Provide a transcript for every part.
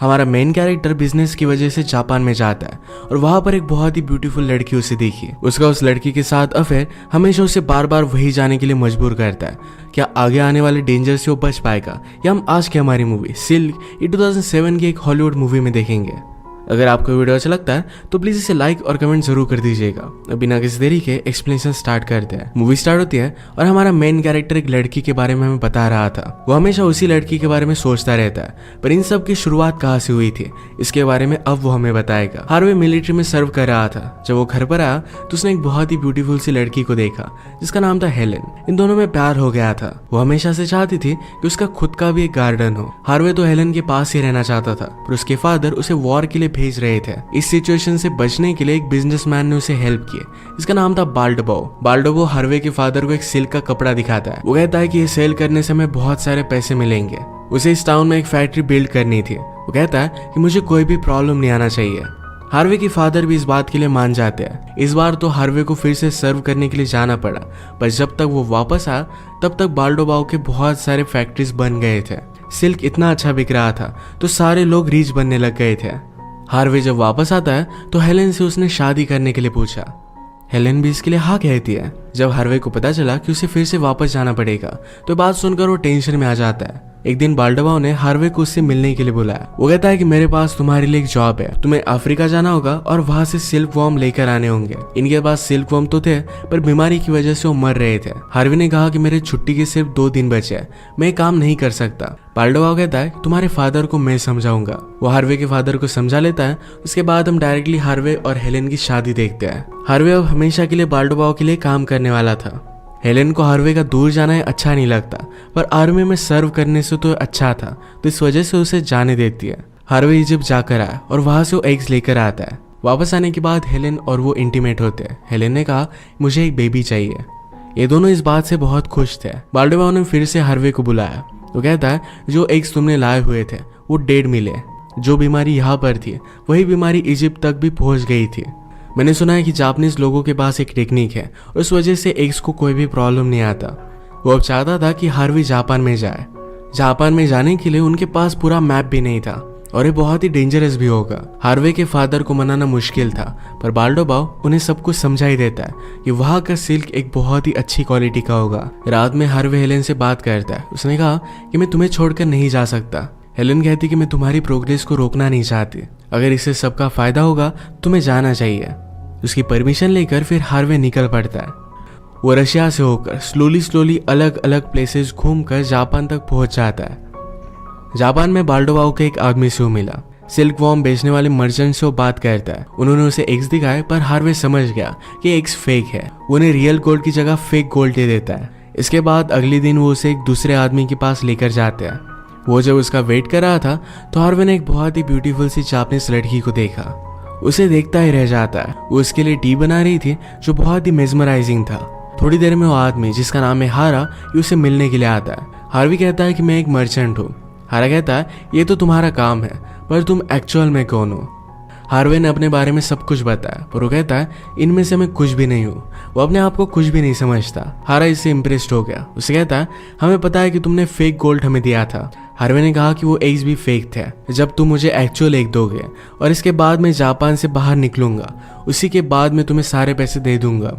हमारा main character business की वजह से जापान में जाता है और वहां पर एक बहुत ही ब्यूटीफुल लड़की उसे देखी। उसका उस लड़की के साथ अफेयर हमेशा उसे बार बार वही जाने के लिए मजबूर करता है। क्या आगे आने वाले डेंजर से वो बच पाएगा, या हम आज की हमारी मूवी सिल्क ये 2007 की एक हॉलीवुड मूवी में देखेंगे। अगर आपको वीडियो अच्छा लगता है तो प्लीज इसे लाइक और कमेंट जरूर कर दीजिएगा। बिना किसी देरी के एक्सप्लेनेशन स्टार्ट करते हैं। मूवी स्टार्ट होती है और हमारा मेन कैरेक्टर एक लड़की के बारे में हमें बता रहा था। वो हमेशा उसी लड़की के बारे में सोचता रहता है, पर इन सब की शुरुआत कहाँ से हुई थी इसके बारे में अब वो हमें बताएगा। हार्वे मिलिट्री में सर्व कर रहा था। जब वो घर पर आया तो उसने एक बहुत ही ब्यूटीफुल सी लड़की को देखा जिसका नाम था हेलेन। इन दोनों में प्यार हो गया था। वो हमेशा से चाहती थी कि उसका खुद का भी एक गार्डन हो। हार्वे तो हेलेन के पास ही रहना चाहता था, पर उसके फादर उसे वॉर के लिए भेज रहे थे। इस सिचुएशन से बचने के लिए एक बिजनेसमैन ने उसे हेल्प किया जिसका नाम था बाल्डोबो। बाल्डोबो हार्वे के फादर को एक सिल्क का कपड़ा दिखाता है। वो कहता है कि ये सेल करने से हमें बहुत सारे पैसे मिलेंगे। उसे इस टाउन में एक फैक्ट्री बिल्ड करनी थी। वो कहता है कि मुझे कोई भी प्रॉब्लम नहीं आना चाहिए। हार्वे के फादर भी इस बात के लिए मान जाते हैं। इस बार तो हार्वे को फिर से सर्व करने के लिए जाना पड़ा, पर जब तक वो वापस आया तब तक बाल्डोबाओ के बहुत सारे फैक्ट्रीज बन गए थे। सिल्क इतना अच्छा बिक रहा था तो सारे लोग रीच बनने लग गए थे। हार्वे जब वापस आता है तो हेलेन से उसने शादी करने के लिए पूछा। हेलेन भी इसके लिए हाँ कहती है। जब हार्वे को पता चला कि उसे फिर से वापस जाना पड़ेगा तो बात सुनकर वो टेंशन में आ जाता है। एक दिन बाल्डोबाओ ने हार्वे को उससे मिलने के लिए बुलाया। वो कहता है कि मेरे पास तुम्हारे लिए एक जॉब है। तुम्हें अफ्रीका जाना होगा और वहां से सिल्क वॉर्म लेकर आने होंगे। इनके पास सिल्क वॉर्म तो थे, पर बीमारी की वजह से वो मर रहे थे। हार्वे ने कहा कि मेरे छुट्टी के सिर्फ 2 दिन बचे हैं, मैं काम नहीं कर सकता। बाल्डोबाओ कहता है तुम्हारे फादर को मैं समझाऊंगा। वो हार्वे के फादर को समझा लेता है। उसके बाद हम डायरेक्टली हार्वे और हेलेन की शादी देखते हैं। हार्वे अब हमेशा के लिए बाल्डोबाओ के लिए काम करने वाला था। हेलेन को हार्वे का दूर जाना अच्छा नहीं लगता, पर आर्मी में सर्व करने से तो अच्छा था, तो इस वजह से उसे जाने देती है। हार्वे इजिप्ट जाकर आया और वहां से वो एग्स लेकर आता है। वापस आने के बाद हेलेन और वो इंटीमेट होते हैं। हेलेन ने कहा मुझे एक बेबी चाहिए। ये दोनों इस बात से बहुत खुश थे। बाल्डोबाओ ने फिर से हार्वे को बुलाया। वो कहता है जो एग्स तुमने लाए हुए थे वो डेड मिले। जो बीमारी यहाँ पर थी वही बीमारी इजिप्ट तक भी पहुंच गई थी। मैंने सुना है कि जापानीज लोगों के पास एक टेक्निक है और उस वजह से एग्स को कोई भी प्रॉब्लम नहीं आता। वो अब चाहता था कि हार्वे जापान में जाए। जापान में जाने के लिए उनके पास पूरा मैप भी नहीं था और ये बहुत ही डेंजरस भी होगा। हार्वे के फादर को मनाना मुश्किल था, पर बाल्डोबाओ उन्हें सब कुछ समझा ही देता है कि वहाँ का सिल्क एक बहुत ही अच्छी क्वालिटी का होगा। रात में हार्वे हेलेन से बात करता है। उसने कहा कि मैं तुम्हें छोड़कर नहीं जा सकता। हेलेन कहती कि मैं तुम्हारी प्रोग्रेस को रोकना नहीं चाहती। अगर इससे सबका फायदा होगा तुम्हें जाना चाहिए। उसकी परमिशन लेकर फिर हार्वे निकल पड़ता है। वो रशिया से होकर स्लोली अलग अलग प्लेसेस घूमकर जापान तक पहुंच जाता है। जापान में बाल्डोबाओ के एक आदमी से वो मिला। सिल्क वॉर्म बेचने वाले मर्चेंट से वो बात करता है। उन्होंने उसे एग्स दिखाए, पर हार्वे समझ गया कि एग्स फेक है। उन्हें रियल गोल्ड की जगह फेक गोल्ड दे देता है। इसके बाद अगले दिन वो उसे एक दूसरे आदमी के पास लेकर जाते हैं। वो जब उसका वेट कर रहा था तो हार्वे ने एक बहुत ही ब्यूटीफुल सी जापानीज लड़की को देखा। उसे देखता ही रह जाता है। वो उसके लिए टी बना रही थी जो बहुत ही मेस्मराइजिंग था। थोड़ी देर में वो आदमी जिसका नाम है हारा ये उसे मिलने के लिए आता है। हार्वे कहता है कि मैं एक मर्चेंट हूँ। हारा कहता है ये तो तुम्हारा काम है, पर तुम एक्चुअल में कौन हो? हार्वे ने अपने बारे में सब कुछ बताया, पर वो कहता है इनमें से मैं कुछ भी नहीं हूँ। वो अपने आप को कुछ भी नहीं समझता। हारा इससे इम्प्रेस्ड हो गया। उसे कहता है हमें पता है कि तुमने फेक गोल्ड हमें दिया था। हार्वे ने कहा कि वो एग्स भी फेक थे। जब तुम मुझे एक्चुअल एग दोगे और इसके बाद मैं जापान से बाहर निकलूंगा, उसी के बाद मैं तुम्हें सारे पैसे दे दूंगा।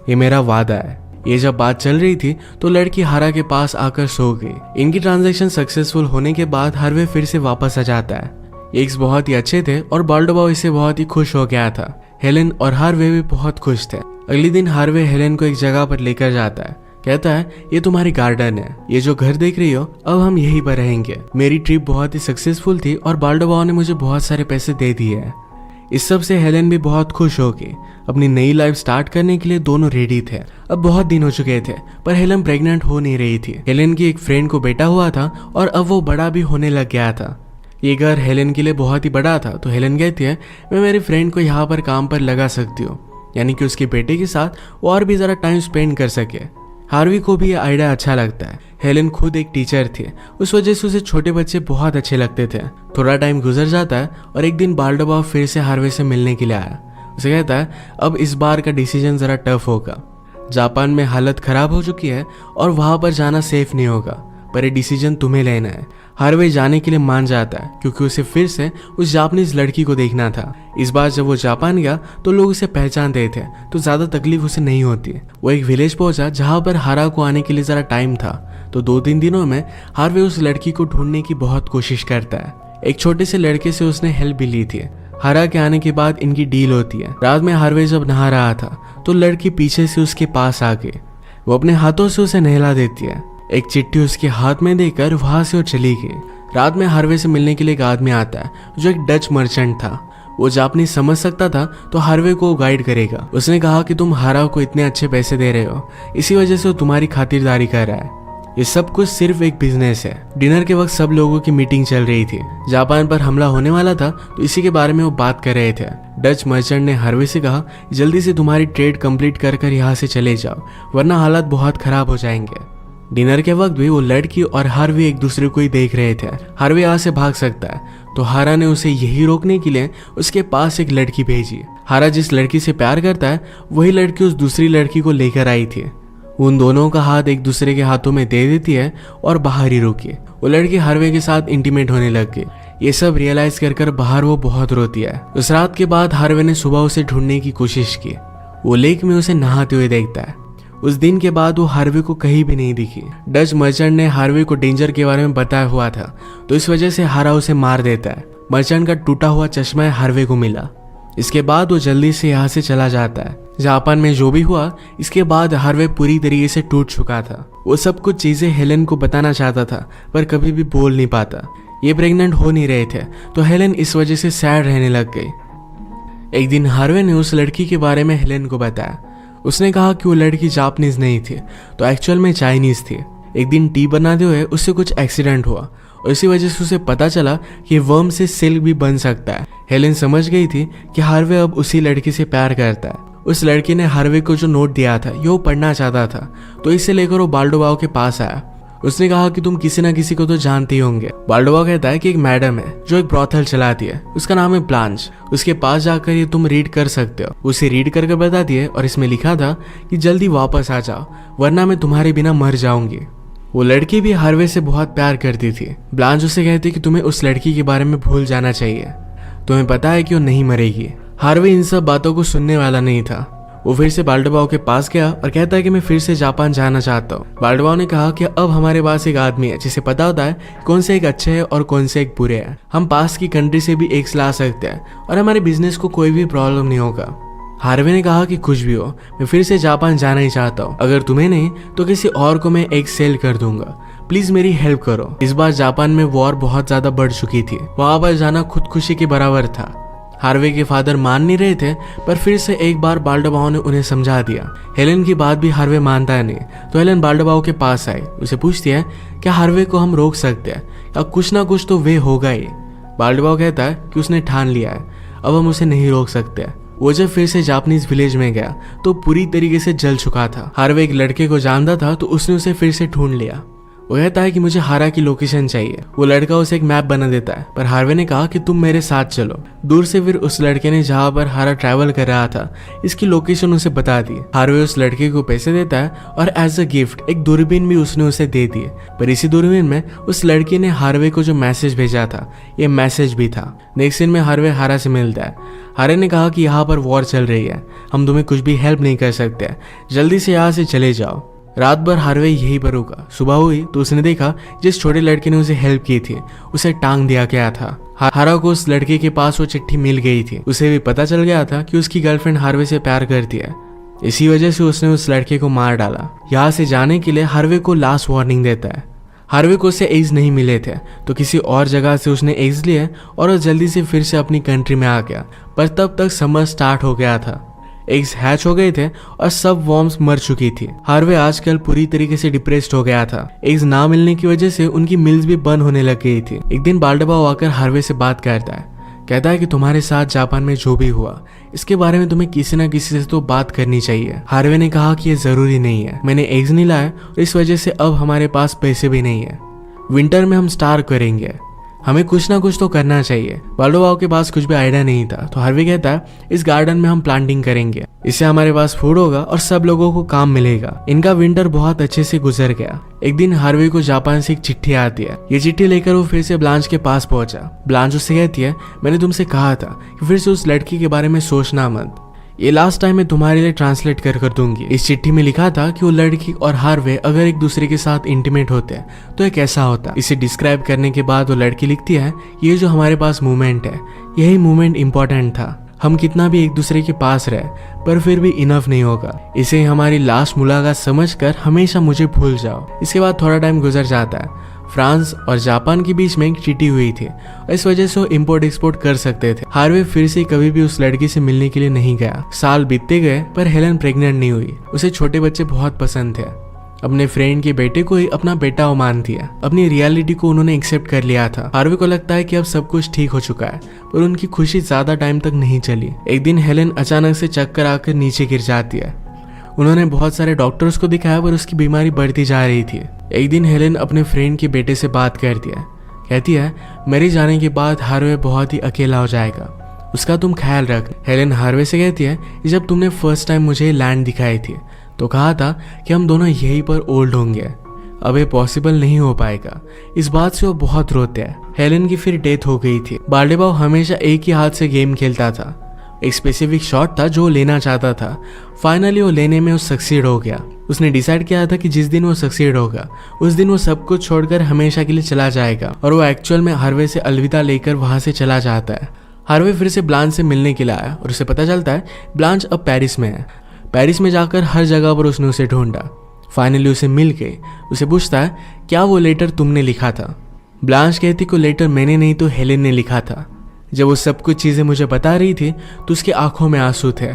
ये मेरा वादा है। ये जब बात चल रही थी तो लड़की हारा के पास आकर सो गई। इनकी ट्रांजैक्शन सक्सेसफुल होने के बाद हार्वे फिर से वापस आ जाता है। एग्स बहुत ही अच्छे थे और बाल्डोबाओ इससे बहुत ही खुश हो गया था। हेलेन और हार्वे भी बहुत खुश थे। अगले दिन हार्वे हेलेन को एक जगह पर लेकर जाता है। कहता है ये तुम्हारी गार्डन है, ये जो घर देख रही हो अब हम यहीं पर रहेंगे। मेरी ट्रिप बहुत ही सक्सेसफुल थी और बाल्डोबाओ ने मुझे बहुत सारे पैसे दे दिए हैं। इस सब से हेलेन भी बहुत खुश हो गई। अपनी नई लाइफ स्टार्ट करने के लिए दोनों रेडी थे। अब बहुत दिन हो चुके थे, पर हेलेन प्रेग्नेंट हो नहीं रही थी। हेलेन की एक फ्रेंड को बेटा हुआ था और अब वो बड़ा भी होने लग गया था। ये घर हेलेन के लिए बहुत ही बड़ा था, तो हेलेन कहती है मैं मेरी फ्रेंड को यहाँ पर काम पर लगा सकती हूँ, यानी कि उसके बेटे के साथ वो और भी ज़रा टाइम स्पेंड कर सके। हार्वी को भी ये आइडिया अच्छा लगता है। हेलेन खुद एक टीचर थी, उस वजह से उसे छोटे बच्चे बहुत अच्छे लगते थे। थोड़ा टाइम गुजर जाता है और एक दिन बाल्डोबाओ फिर से हार्वे से मिलने के लिए आया। उसे कहता है अब इस बार का डिसीजन ज़रा टफ होगा। जापान में हालत खराब हो चुकी है और वहाँ पर जाना सेफ नहीं होगा। पर ये डिसीजन तुम्हें लेना है। हार्वे जाने के लिए मान जाता है क्योंकि उसे फिर से उस जापानीज लड़की को देखना था। इस बार जब वो जापान गया तो लोग उसे पहचानते थे तो ज्यादा तकलीफ उसे नहीं होती। वो एक विलेज पहुंचा जहां पर हारा को आने के लिए जरा टाइम था। तो 2-3 दिनों में हार्वे उस लड़की को ढूंढने की बहुत कोशिश करता है। एक छोटे से लड़के से उसने हेल्प भी ली थी। हारा के आने के बाद इनकी डील होती है। रात में हार्वे जब नहा रहा था तो लड़की पीछे से उसके पास आके वो अपने हाथों से उसे नहला देती है। एक चिट्ठी उसके हाथ में देकर वहां से वो चली गई। रात में हार्वे से मिलने के लिए एक आदमी आता है जो एक डच मर्चेंट था। वो जापानी समझ सकता था तो हार्वे को गाइड करेगा। उसने कहा कि तुम हारा को इतने अच्छे पैसे दे रहे हो, इसी वजह से वो तुम्हारी खातिरदारी कर रहा है। ये सब कुछ सिर्फ एक बिजनेस है। डिनर के वक्त सब लोगों की मीटिंग चल रही थी। जापान पर हमला होने वाला था तो इसी के बारे में वो बात कर रहे थे। डच मर्चेंट ने हार्वे से कहा जल्दी से तुम्हारी ट्रेड कंप्लीट कर यहाँ से चले जाओ वरना हालात बहुत खराब हो जाएंगे। डिनर के वक्त भी वो लड़की और हार्वे एक दूसरे को ही देख रहे थे। हार्वे यहाँ से भाग सकता है तो हारा ने उसे यही रोकने के लिए उसके पास एक लड़की भेजी। हारा जिस लड़की से प्यार करता है वही लड़की उस दूसरी लड़की को लेकर आई थी। उन दोनों का हाथ एक दूसरे के हाथों में दे देती है और बाहर ही रुकी। वो लड़की हार्वे के साथ इंटीमेट होने लग गई। ये सब रियलाइज कर बाहर वो बहुत रोती है। उस रात के बाद हार्वे ने सुबह उसे ढूंढने की कोशिश की। वो लेक में उसे नहाते हुए देखता है। उस दिन के बाद वो हार्वे को कहीं भी नहीं दिखी। डच मर्चेंट ने हार्वे को डेंजर के बारे में बताया हुआ था तो इस वजह से हारा उसे मार देता है। मर्चेंट का टूटा हुआ चश्मा हार्वे को मिला। इसके बाद वो जल्दी से यहाँ से चला जाता है। जापान में जो भी हुआ इसके बाद हार्वे पूरी तरीके से टूट चुका था। वो सब कुछ चीजें हेलेन को बताना चाहता था पर कभी भी बोल नहीं पाता। ये प्रेग्नेंट हो नहीं रहे थे तो हेलेन इस वजह से सैड रहने लग गई। एक दिन हार्वे ने उस लड़की के बारे में हेलेन को बताया। उसने कहा कि वो लड़की जापानीज नहीं थी तो एक्चुअल में चाइनीज थी। एक दिन टी बनाते हुए उससे कुछ एक्सीडेंट हुआ और इसी वजह से उसे पता चला कि वर्म से सिल्क भी बन सकता है। हेलेन समझ गई थी कि हार्वे अब उसी लड़की से प्यार करता है। उस लड़की ने हार्वे को जो नोट दिया था ये वो पढ़ना चाहता था तो इसे लेकर वो बाल्डोबाओ के पास आया। उसने कहा कि तुम किसी ना किसी को तो जानते ही होंगे। बाल्डोबाओ कहता है कि एक मैडम है जो एक ब्रॉथल चलाती है, उसका नाम है ब्लांच। उसके पास जाकर ये तुम रीड कर सकते हो। उसे रीड करके बता दिए और इसमें लिखा था कि जल्दी वापस आ जाओ वरना मैं तुम्हारे बिना मर जाऊंगी। वो लड़की भी हार्वे से बहुत प्यार करती थी। ब्लांच उसे कहती कि तुम्हें उस लड़की के बारे में भूल जाना चाहिए, तुम्हें पता है कि वो नहीं मरेगी। हार्वे इन सब बातों को सुनने वाला नहीं था। वो फिर से बाल्डोबाओ के पास गया और कहता है कि मैं फिर से जापान जाना चाहता हूँ। बाल्डोबाओ ने कहा कि अब हमारे पास एक आदमी है जिसे पता होता है कौन से एक अच्छे है और कौन से एक बुरे हैं। हम पास की कंट्री से भी एग्स ला सकते हैं और हमारे बिजनेस को कोई भी प्रॉब्लम नहीं होगा। हार्वे ने कहा कि कुछ भी हो मैं फिर से जापान जाना ही चाहता हूँ। अगर तुम्हें नहीं तो किसी और को मैं एक सेल कर दूंगा, प्लीज मेरी हेल्प करो। इस बार जापान में वॉर बहुत ज्यादा बढ़ चुकी थी। वहां पर जाना खुदकुशी के बराबर था। हार्वे के फादर मान नहीं रहे थे पर फिर से एक बार बाल्डोबाओ ने उन्हें समझा दिया। हेलेन की बात भी हार्वे मानता है नहीं तो हेलेन बाल्डोबाओ के पास आई। उसे पूछती है क्या हार्वे को हम रोक सकते हैं या कुछ ना कुछ तो वे होगा ही। बाल्डोबाओ कहता है कि उसने ठान लिया है, अब हम उसे नहीं रोक सकते। वो जब फिर से जापानीज विलेज में गया तो पूरी तरीके से जल चुका था। हार्वे एक लड़के को जानता था तो उसने उसे फिर से ढूंढ लिया। वो कहता है कि मुझे हारा की लोकेशन चाहिए। वो लड़का उसे एक मैप बना देता है पर हार्वे ने कहा कि तुम मेरे साथ चलो। दूर से फिर उस लड़के ने जहाँ पर हारा ट्रैवल कर रहा था इसकी लोकेशन उसे बता दी। हार्वे उस लड़के को पैसे देता है और एज अ गिफ्ट एक दूरबीन भी उसने उसे दे दी। पर इसी दूरबीन में उस लड़की ने हार्वे को जो मैसेज भेजा था ये मैसेज भी था। नेक्स्ट सीन में हार्वे हारा से मिलता है। हारे ने कहा कि यहाँ पर वॉर चल रही है, हम तुम्हें कुछ भी हेल्प नहीं कर सकते, जल्दी से यहाँ से चले जाओ। रात भर हार्वे यही पर रुका। सुबह हुई तो उसने देखा जिस छोटे लड़के ने उसे हेल्प की थी उसे टांग दिया गया था। हारा को उस लड़के के पास वो चिट्ठी मिल गई थी। उसे भी पता चल गया था कि उसकी गर्लफ्रेंड हार्वे से प्यार करती है। इसी वजह से उसने उस लड़के को मार डाला। यहाँ से जाने के लिए हार्वे को लास्ट वार्निंग देता है। हार्वे को उससे एग्स नहीं मिले थे तो किसी और जगह से उसने एग्स लिए और वो जल्दी से फिर से अपनी कंट्री में आ गया। पर तब तक समर स्टार्ट हो गया था। एग्स हैच हो गए थे और सब वॉर्म्स मर चुकी थी। हार्वे आजकल पूरी तरीके से डिप्रेस्ड हो गया था। एग्स ना मिलने की वजह से उनकी मिल्स भी बंद होने लग गई थी। एक दिन बाल्डोबाओ आकर हार्वे से बात करता है। कहता है कि तुम्हारे साथ जापान में जो भी हुआ इसके बारे में तुम्हें किसी न किसी से तो बात करनी चाहिए। हार्वे ने कहा कि ये जरूरी नहीं है, मैंने एग्स नहीं लाए और इस वजह से अब हमारे पास पैसे भी नहीं है। विंटर में हम स्टार्व करेंगे। हमें कुछ ना कुछ तो करना चाहिए। बाल्डो के पास कुछ भी आइडिया नहीं था, तो हार्वे कहता है इस गार्डन में हम प्लांटिंग करेंगे, इससे हमारे पास फूड होगा और सब लोगों को काम मिलेगा। इनका विंटर बहुत अच्छे से गुजर गया। एक दिन हार्वे को जापान से एक चिट्ठी आती है। ये चिट्ठी लेकर वो फिर से ब्लांच के पास पहुंचा। ब्लांच उससे कहती है मैंने तुमसे कहा था कि फिर से उस लड़की के बारे में सोचना मत, ये लास्ट टाइम मैं तुम्हारे लिए ट्रांसलेट कर दूंगी। इस चिट्ठी में लिखा था कि वो लड़की और हार्वे अगर एक दूसरे के साथ इंटीमेट होते हैं तो ये कैसा होता। इसे डिस्क्राइब करने के बाद वो लड़की लिखती है ये जो हमारे पास मूवमेंट है, यही मूवमेंट इंपॉर्टेंट था। हम कितना भी एक दूसरे के पास रहे पर फिर भी इनफ नहीं होगा। इसे हमारी लास्ट मुलाकात समझकर हमेशा मुझे भूल जाओ। इसके बाद थोड़ा टाइम गुजर जाता है। फ्रांस और जापान के बीच में एक ट्रीटी हुई थी और इस वजह से वो इम्पोर्ट एक्सपोर्ट कर सकते थे। हार्वे फिर से कभी भी उस लड़की से मिलने के लिए नहीं गया। साल बीतते गए पर हेलन प्रेग्नेंट नहीं हुई। उसे छोटे बच्चे बहुत पसंद थे। अपने फ्रेंड के बेटे को ही अपना बेटा वो मानती है। अपनी रियलिटी को उन्होंने एक्सेप्ट कर लिया था। हार्वे को लगता है कि अब सब कुछ ठीक हो चुका है, पर उनकी खुशी ज्यादा टाइम तक नहीं चली। एक दिन हेलन अचानक से चक्कर आकर नीचे गिर जाती है। उन्होंने बहुत सारे डॉक्टर्स को दिखाया पर उसकी बीमारी बढ़ती जा रही थी। एक दिन हेलन अपने फ्रेंड के बेटे से बात करती है। कहती है मेरे जाने के बाद हार्वे बहुत ही अकेला हो जाएगा, उसका तुम ख्याल रख। हेलन हार्वे से कहती है जब तुमने फर्स्ट टाइम मुझे लैंड दिखाई थी तो कहा था कि हम दोनों यहीं पर ओल्ड होंगे, अब ये पॉसिबल नहीं हो पाएगा। इस बात से वो बहुत रोते हैं। हेलन की फिर डेथ हो गई थी। बाल्डेबाउ हमेशा एक ही हाथ से गेम खेलता था। एक स्पेसिफिक शॉट था जो वो लेना चाहता था। फाइनली वो लेने में वो सक्सीड हो गया। उसने डिसाइड किया था कि जिस दिन वो सक्सीड होगा उस दिन वो सब कुछ छोड़कर हमेशा के लिए चला जाएगा और वो एक्चुअल में हार्वे से अलविदा लेकर वहां से चला जाता है। हार्वे फिर से ब्लांच से मिलने के लिए आया और उसे पता चलता है ब्लांच अब पेरिस में है। पेरिस में जाकर हर जगह पर उसने उसे ढूंढा। फाइनली उसे मिल गई। उसे पूछता है क्या वो लेटर तुमने लिखा था। ब्लांच कहती को लेटर मैंने नहीं तो हेलेन ने लिखा था। जब वो सब कुछ चीजें मुझे बता रही थी तो उसकी आंखों में आंसू थे।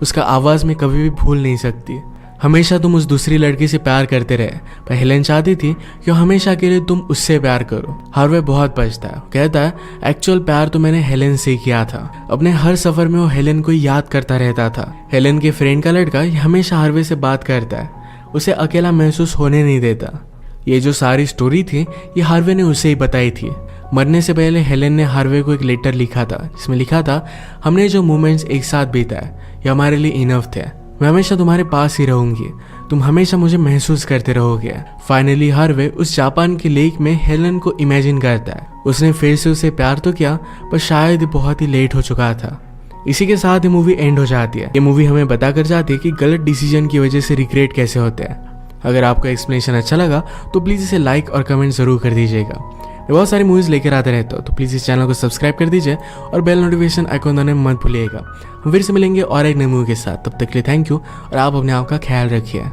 उसका आवाज में कभी भी भूल नहीं सकती। हमेशा तुम उस दूसरी लड़की से प्यार करते रहे, पर हेलेन चाहती थी कि हमेशा के लिए तुम उससे प्यार करो। हार्वे बहुत पछता है। कहता है एक्चुअल प्यार तो मैंने हेलेन से किया था। अपने हर सफर में वो हेलेन को याद करता रहता था। हेलेन के फ्रेंड का लड़का हमेशा हार्वे से बात करता है, उसे अकेला महसूस होने नहीं देता। ये जो सारी स्टोरी थी ये हार्वे ने उसे ही बताई थी। मरने से पहले हेलेन ने हार्वे को एक लेटर लिखा था जिसमें लिखा था हमने जो मोमेंट्स एक साथ बिताए ये हमारे लिए इनफ थे। मैं हमेशा तुम्हारे पास ही रहूंगी, तुम हमेशा मुझे महसूस करते रहोगे। फाइनली हार्वे उस जापान के लेक में हेलेन को इमेजिन करता है। उसने फिर से उसे प्यार तो किया पर शायद बहुत ही लेट हो चुका था। इसी के साथ ये मूवी एंड हो जाती है। ये मूवी हमें बता कर जाती है कि गलत डिसीजन की वजह से रिग्रेट कैसे होते हैं। अगर आपको एक्सप्लेनेशन अच्छा लगा तो प्लीज़ इसे लाइक और कमेंट ज़रूर कर दीजिएगा। मैं बहुत सारी मूवीज़ लेकर आते रहता हूँ, तो प्लीज़ इस चैनल को सब्सक्राइब कर दीजिए और बेल नोटिफिकेशन आइकॉन दबाना मत भूलिएगा। हम फिर से मिलेंगे और एक नई मूवी के साथ। तब तक के लिए थैंक यू और आप अपने आप का ख्याल रखिए।